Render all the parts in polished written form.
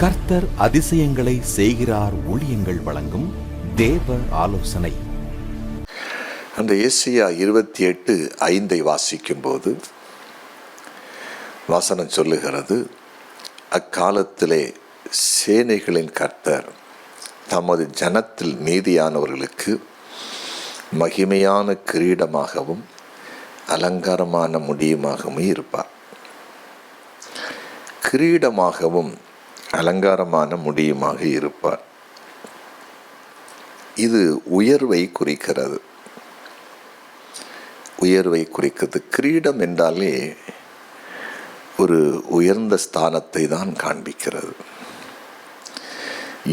கர்த்தர் அதிசயங்களை செய்கிறார் ஊழியங்கள் வழங்கும் தேவ ஆலோசனை. அந்த ஏசாயா 28:5 வாசிக்கும் போது வாசனம் சொல்லுகிறது, அக்காலத்திலே சேனைகளின் கர்த்தர் தமது ஜனத்தில் மீதியானவர்களுக்கு மகிமையான கிரீடமாகவும் அலங்காரமான முடியுமாகவும் இருப்பார். கிரீடமாகவும் அலங்காரமான முடியுமாக இருப்பார். இது உயர்வை குறிக்கிறது. உயர்வை குறிக்கிறது. கிரீடம் என்றாலே ஒரு உயர்ந்த ஸ்தானத்தை தான் காண்பிக்கிறது.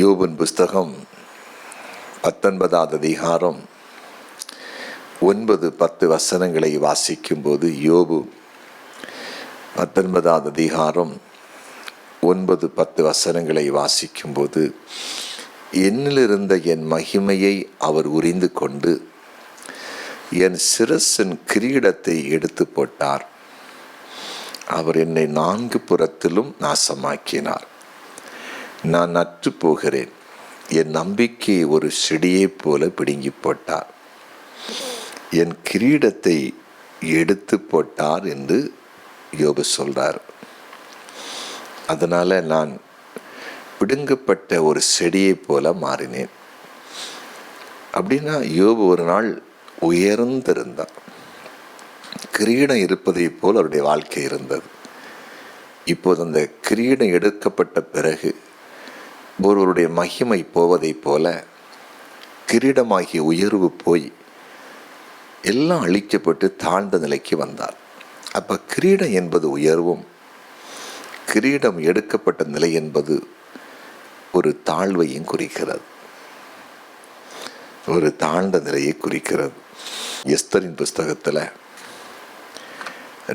யோபின் புஸ்தகம் 19 அதிகாரம் 9-10 வசனங்களை வாசிக்கும்போது, யோபு 19 அதிகாரம் 9-10 வசனங்களை வாசிக்கும்போது, என்னிலிருந்த என் மகிமையை அவர் உரிந்து கொண்டு என் சிரசின் கிரீடத்தை எடுத்து போட்டார். அவர் என்னை 4 புறத்திலும் நாசமாக்கினார். நான் நற்று போகிறேன். என் நம்பிக்கையை ஒரு செடியைப் போல பிடுங்கி போட்டார். என் கிரீடத்தை எடுத்து போட்டார் என்று யோபு சொல்றார். அதனால் நான் பிடுங்கப்பட்ட ஒரு செடியை போல மாறினேன். அப்படின்னா யோபு ஒரு நாள் உயர்ந்திருந்தார். கிரீடம் இருப்பதை போல் அவருடைய வாழ்க்கை இருந்தது. இப்போது அந்த கிரீடம் எடுக்கப்பட்ட பிறகு ஒருவருடைய மகிமை போவதை போல கிரீடமாகிய உயர்வு போய் எல்லாம் அழிக்கப்பட்டு தாழ்ந்த நிலைக்கு வந்தார். அப்போ கிரீடம் என்பது உயர்வும், கிரீடம் எடுக்கப்பட்ட நிலை என்பது ஒரு தாழ்வையும் குறிக்கிறது, ஒரு தாழ்ந்த நிலையை குறிக்கிறது. எஸ்தரின் புஸ்தகத்தில்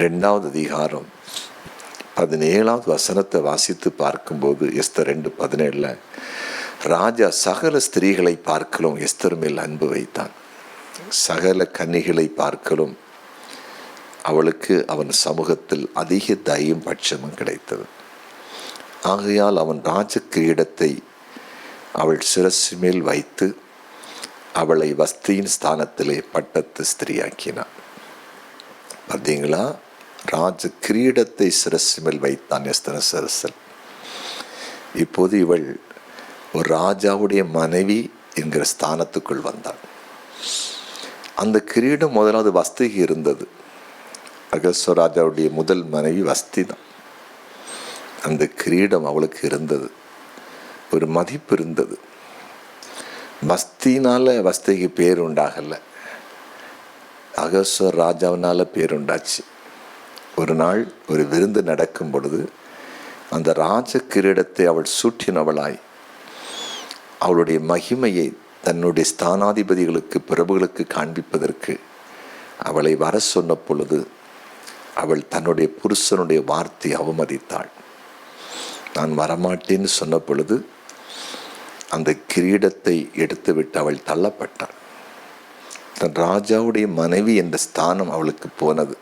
2 அதிகாரம் 17 வசனத்தை வாசித்து பார்க்கும்போது, எஸ்தர் 2:17, ராஜா சகல ஸ்திரீகளை பார்க்கலும் எஸ்தர் மேல் அன்பு வைத்தான். சகல கன்னிகளை பார்க்கலும் அவளுக்கு அவன் சமூகத்தில் அதிக தயவும் பட்சமும் கிடைத்தது. ஆகையால் அவன் ராஜ கிரீடத்தை அவள் சிரசு மேல் வைத்து அவளை வஸ்தியின் ஸ்தானத்திலே பட்டத்து ஸ்திரீயாக்கினான். பார்த்தீங்களா, ராஜ கிரீடத்தை சிரசு மேல் வைத்தான் எஸ்தர். இப்போது இவள் ஒரு ராஜாவுடைய மனைவி என்கிற ஸ்தானத்துக்குள் வந்தாள். அந்த கிரீடம் முதலாவது வஸ்திக்கு இருந்தது. அகஸ்வராஜாவுடைய முதல் மனைவி வஸ்தி தான். அந்த கிரீடம் அவளுக்கு இருந்தது, ஒரு மதிப்பு இருந்தது. வஸ்தினால வஸ்திக்கு பேர் உண்டாகலை, அகஸ்வர் ராஜாவினால பேர் உண்டாச்சு. ஒரு நாள் ஒரு விருந்து நடக்கும் பொழுது அந்த ராஜ கிரீடத்தை அவள் சூட்டினவளாய் அவளுடைய மகிமையை தன்னுடைய ஸ்தானாதிபதிகளுக்கு, பிரபுகளுக்கு காண்பிப்பதற்கு அவளை வர சொன்ன பொழுது அவள் தன்னுடைய புருஷனுடைய வார்த்தையை அவமதித்தாள். நான் வரமாட்டேன்னு சொன்ன பொழுது அந்த கிரீடத்தை எடுத்துவிட்டு அவள் தள்ளப்பட்டாள். தன் ராஜாவுடைய மனைவி என்ற ஸ்தானம் அவளுக்கு போனது.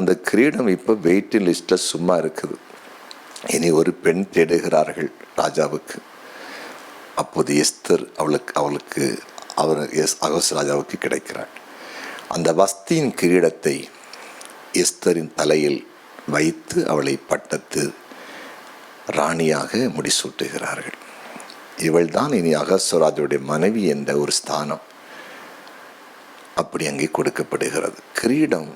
அந்த கிரீடம் இப்போ வெயிட்டிங் லிஸ்டில் சும்மா இருக்குது. இனி ஒரு பெண் தேடுகிறார்கள் ராஜாவுக்கு. அப்போது எஸ்தர் அவளுக்கு அகஸ்வர் ராஜாவுக்கு கிடைக்கிறாள். அந்த வஸ்தியின் கிரீடத்தை எஸ்தரின் தலையில் வைத்து அவளை பட்டத்து ராணியாக முடிசூட்டுகிறார்கள். இவள் தான் இனி அகஸ்வராஜுடைய மனைவி என்ற ஒரு ஸ்தானம் அப்படி அங்கே கொடுக்கப்படுகிறது. கிரீடம்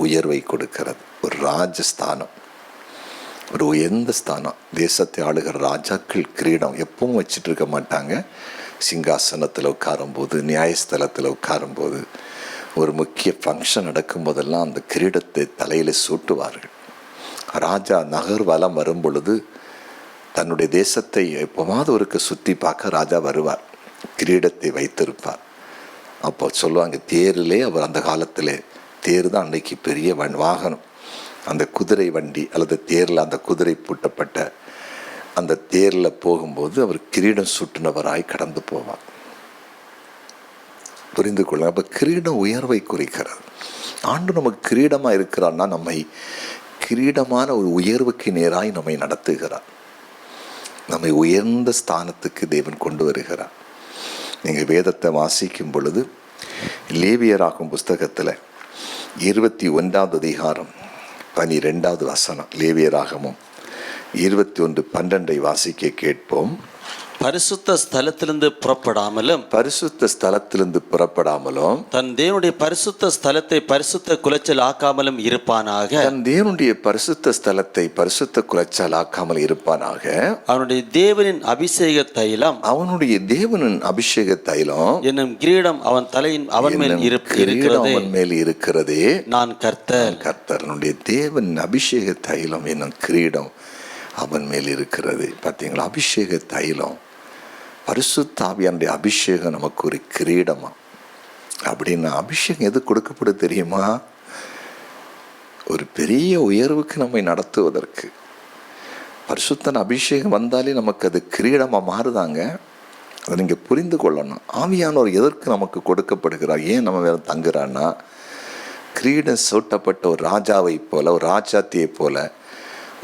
உயர்வை கொடுக்கிறது. ஒரு ராஜஸ்தானம், ஒரு உயர்ந்த ஸ்தானம். தேசத்தை ஆளுகிற ராஜாக்கள் கிரீடம் எப்பவும் வச்சுட்டு இருக்க மாட்டாங்க. சிங்காசனத்தில் உட்காரும்போது, நியாயஸ்தலத்தில் உட்காரும்போது, ஒரு முக்கிய ஃபங்க்ஷன் நடக்கும்போதெல்லாம் அந்த கிரீடத்தை தலையில் சூட்டுவார்கள். ராஜா நகர் வலம் வரும் பொழுது தன்னுடைய தேசத்தை எப்போவாவது ஒருக்கு சுற்றி பார்க்க ராஜா வருவார், கிரீடத்தை வைத்திருப்பார். அப்போ சொல்லுவாங்க, தேரிலே அவர் அந்த காலத்தில், தேர் தான் அன்னைக்கு பெரிய வாகனம். அந்த குதிரை வண்டி அல்லது தேரில் அந்த குதிரை பூட்டப்பட்ட அந்த தேரில் போகும்போது அவர் கிரீடம் சுட்டினவராய் கடந்து போவார். புரிந்து கொள்ள. அப்போ கிரீடம் உயர்வை குறிக்கிறது. ஆண்டு நமக்கு கிரீடமாக இருக்கிறான்னா நம்மை கிரீடமான ஒரு உயர்வுக்கு நேராய் நம்மை நடத்துகிறார். நம்மை உயர்ந்த ஸ்தானத்துக்கு தேவன் கொண்டு வருகிறார். நீங்கள் வேதத்தை வாசிக்கும் பொழுது லேவியராகும் புஸ்தகத்தில் 21வது அதிகாரம் 12வது வசனம், லேவியராகமும் 21:12 வாசிக்க கேட்போம். பரிசுத்த ஸ்தலத்திலிருந்து புறப்படாமலும் தன் தேவனுடைய பரிசுத்த ஸ்தலத்தை பரிசுத்த குலைச்சல் ஆக்காமலும் இருப்பானாக. தன் தேவனுடைய பரிசுத்த ஸ்தலத்தை பரிசுத்த குலைச்சல் ஆக்காமல் இருப்பானாக. அவனுடைய தேவனின் அபிஷேக தைலம் என்னும் கிரீடம் அவன் மேல் இருக்கிறதே. நான் கர்த்தர் தேவன் அபிஷேக தைலம் என்னும் கிரீடம் அவன் மேல் இருக்கிறது. பார்த்தீங்களா, அபிஷேக தைலம், பரிசுத்த ஆவியானுடைய அபிஷேகம் நமக்கு ஒரு கிரீடமா. அப்படின்னா அபிஷேகம் எது கொடுக்கப்படும் தெரியுமா? ஒரு பெரிய உயர்வுக்கு நம்மை நடத்துவதற்கு. பரிசுத்தன் அபிஷேகம் வந்தாலே நமக்கு அது கிரீடமாக மாறுதாங்க. அதை நீங்கள் புரிந்து கொள்ளணும். ஆவியானவர் எதற்கு நமக்கு கொடுக்கப்படுகிறார், ஏன் நம்ம வேற தங்குறான்னா, கிரீடம் சூட்டப்பட்ட ஒரு ராஜாவை போல, ஒரு ராஜாத்தியை போல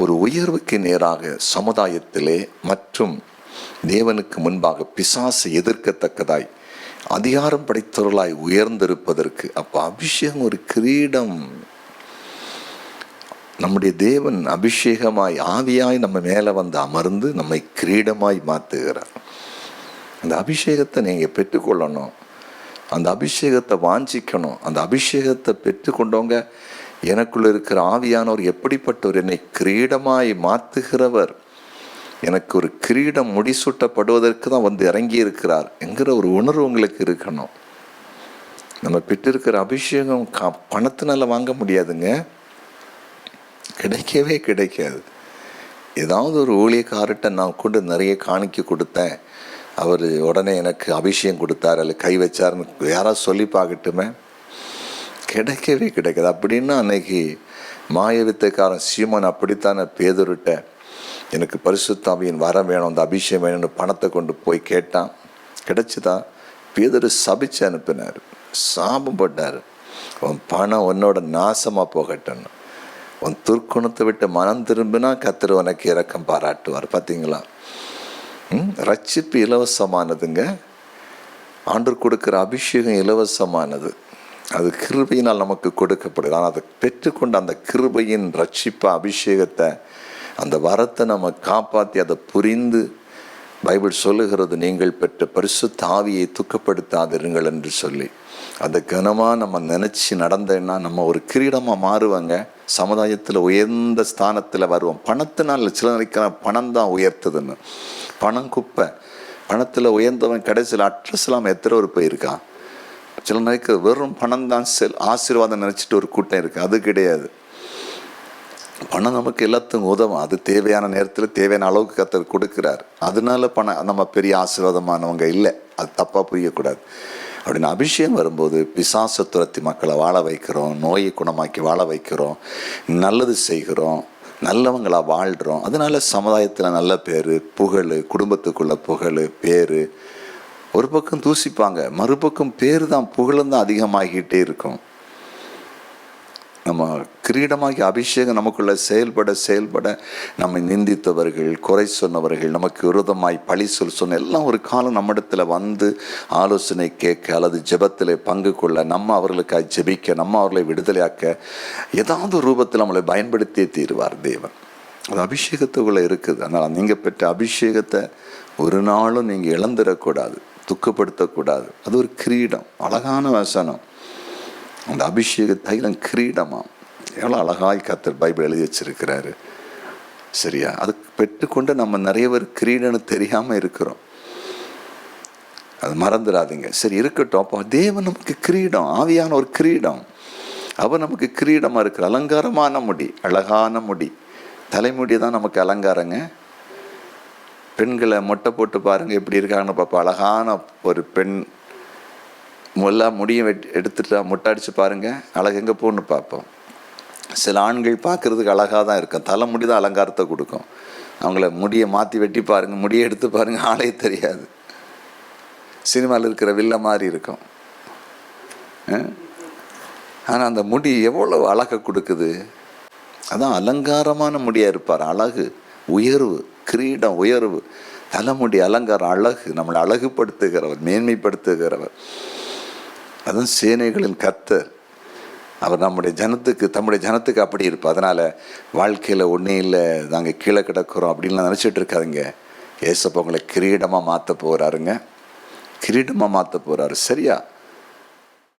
ஒரு உயர்வுக்கு நேராக சமுதாயத்திலே மற்றும் தேவனுக்கு முன்பாக பிசாசு எதிர்க்கத்தக்கதாய் அதிகாரம் படைத்தவர்களாய் உயர்ந்திருப்பதற்கு. அப்போ அபிஷேகம் ஒரு கிரீடம். நம்முடைய தேவன் அபிஷேகமாய் ஆவியாய் நம்ம மேலே வந்து அமர்ந்து நம்மை கிரீடமாய் மாற்றுகிறார். அந்த அபிஷேகத்தை நீங்கள் பெற்றுக்கொள்ளணும். அந்த அபிஷேகத்தை வாஞ்சிக்கணும். அந்த அபிஷேகத்தை பெற்றுக்கொண்டவங்க, எனக்குள்ள இருக்கிற ஆவியானவர் எப்படிப்பட்டவர், என்னை கிரீடமாய் மாற்றுகிறவர், எனக்கு ஒரு கிரீடம் முடிசூட்டப்படுவதற்கு தான் வந்து இறங்கி இருக்கிறார் என்கிற ஒரு உணர்வு உங்களுக்கு இருக்கணும். நம்ம பெற்றிருக்கிற அபிஷேகம் பணத்தினால வாங்க முடியாதுங்க, கிடைக்கவே கிடைக்காது. ஏதாவது ஒரு ஊழியக்காரர்கிட்ட நான் கொண்டு நிறைய காணிக்க கொடுத்தேன், அவர் உடனே எனக்கு அபிஷேகம் கொடுத்தார் அல்ல கை வச்சாருன்னு யாராவது சொல்லி பார்க்கட்டுமே, கிடைக்கவே கிடைக்காது. அப்படின்னா அன்னைக்கு மாயவித்தைக்காரன் சீமோன் அப்படித்தானே பேதுருட்ட எனக்கு பரிசுத்த ஆவியின் வரம் வேணும், அந்த அபிஷேகம் வேணும்னு பணத்தை கொண்டு போய் கேட்டான். கிடைச்சிதான். பேதுரு சபிச்சு அனுப்பினார், சாபம் போட்டார். உன் பணம் உன்னோட நாசமாக போகட்டன்னு. உன் துர்க்குணத்தை விட்டு மனம் திரும்பினா கர்த்தர் உனக்கு இரக்கம் பாராட்டுவார். பார்த்தீங்களா, ரட்சிப்பு இலவசமானதுங்க. ஆண்டவர் கொடுக்குற அபிஷேகம் இலவசமானது. அது கிருபையினால் நமக்கு கொடுக்கப்படுது. ஆனால் அதை பெற்றுக்கொண்ட அந்த கிருபையின் ரட்சிப்ப அபிஷேகத்தை, அந்த வரத்தை நம்ம காப்பாற்றி அதை புரிந்து, பைபிள் சொல்லுகிறது, நீங்கள் பெற்ற பரிசுத்த ஆவியை துக்கப்படுத்தாதிருங்கள் என்று சொல்லி, அதை கனமாக நம்ம நினச்சி நடந்தேன்னா நம்ம ஒரு கிரீடமாக மாறுவாங்க. சமுதாயத்தில் உயர்ந்த ஸ்தானத்தில் வருவோம். பணத்தினால் சில நினைக்கிற பணம் தான் உயர்த்துதுன்னு. பணம் குப்பை. பணத்தில் உயர்ந்தவன் கடைசியில் அட்ரஸ்லாம் எத்தனை ஒரு போயிருக்கான். சில நினைக்க வெறும் பணம் தான் ஆசீர்வாதம் நினச்சிட்டு ஒரு கூட்டம் இருக்குது. அது கிடையாது. பணம் நமக்கு எல்லாத்துக்கும் உதவும். அது தேவையான நேரத்தில் தேவையான அளவுக்கு கர்த்தர் கொடுக்குறார். அதனால பணம் நம்ம பெரிய ஆசீர்வாதமானவங்க இல்லை. அது தப்பாக புரியக்கூடாது. அப்படின்னு அபிஷேகம் வரும்போது பிசாசை துரத்தி மக்களை வாழ வைக்கிறோம், நோயை குணமாக்கி வாழ வைக்கிறோம், நல்லது செய்கிறோம், நல்லவங்களாக வாழ்கிறோம். அதனால சமுதாயத்தில் நல்ல பேர், புகழ், குடும்பத்துக்குள்ள புகழ், பேர். ஒரு பக்கம் தூசிப்பாங்க, மறுபக்கம் பேர் தான், புகழும் தான் அதிகமாகிட்டே இருக்கும். நம்ம கிரீடமாகி அபிஷேகம் நமக்குள்ள செயல்பட நம்மை நிந்தித்தவர்கள், குறை சொன்னவர்கள், நமக்கு விரோதமாய் பழி சொன்ன எல்லாம் ஒரு காலம் நம்மிடத்தில் வந்து ஆலோசனை கேட்க அல்லது ஜெபத்தில் பங்கு கொள்ள, நம்ம அவர்களுக்காக ஜெபிக்க, நம்ம அவர்களை விடுதலையாக்க ஏதாவது ரூபத்தில் நம்மளை பயன்படுத்தியே தீருவார் தேவன். அது அபிஷேகத்துக்குள்ளே இருக்குது. அதனால் நீங்கள் பெற்ற அபிஷேகத்தை ஒரு நாளும் நீங்கள் இழந்துடக்கூடாது, துக்கப்படுத்தக்கூடாது. அது ஒரு கிரீடம். அழகான வசனம். அந்த அபிஷேக தைலம் கிரீடமா. எவ்வளோ அழகாய் கர்த்தர் பைபிள் எழுதி வச்சிருக்கிறாரு. சரியா, அது பெற்றுக்கொண்டு நம்ம நிறைய பேர் கிரீடம்னு தெரியாமல் இருக்கிறோம். அது மறந்துடாதீங்க. சரி, இருக்கட்டும். அப்போ தேவன் நமக்கு கிரீடம், ஆவியான ஒரு கிரீடம். அவர் நமக்கு கிரீடமாக இருக்கிற அலங்காரமான முடி, அழகான முடி. தலைமுடி தான் நமக்கு அலங்காரங்க. பெண்களை மொட்டை போட்டு பாருங்கள் எப்படி இருக்காங்கன்னு பார்ப்போம். அழகான ஒரு பெண் எல்லா முடியும் எடுத்துட்டா மொட்டை அடித்து பாருங்கள், அழகு எங்கே போகணுன்னு பார்ப்போம். சில ஆண்கள் பார்க்குறதுக்கு அழகாக தான் இருக்கும், தலைமுடி தான் அலங்காரத்தை கொடுக்கும். அவங்கள முடியை மாற்றி வெட்டி பாருங்கள், முடியை எடுத்து பாருங்கள், ஆளே தெரியாது. சினிமாவில் இருக்கிற வில்ல மாதிரி இருக்கும். ஆனால் அந்த முடி எவ்வளோ அழகை கொடுக்குது. அதான் அலங்காரமான முடியாக இருப்பார். அழகு, உயர்வு. கிரீடம், உயர்வு, தலைமுடி அலங்காரம், அழகு, நம்மளை அழகுபடுத்துகிறவர், மேன்மைப்படுத்துகிறவர். அதுவும் சேனைகளின் கர்த்தர். அவர் தம்முடைய ஜனத்துக்கு அப்படி இருப்பார். அதனால் வாழ்க்கையில் ஒன்றே இல்லை, நாங்கள் கீழே கிடக்கிறோம் அப்படின்லாம் நினச்சிட்டு இருக்காதுங்க. ஏசப்பா உங்களை கிரீடமாக மாற்ற போகிறாருங்க, கிரீடமாக மாற்ற போகிறாரு. சரியா?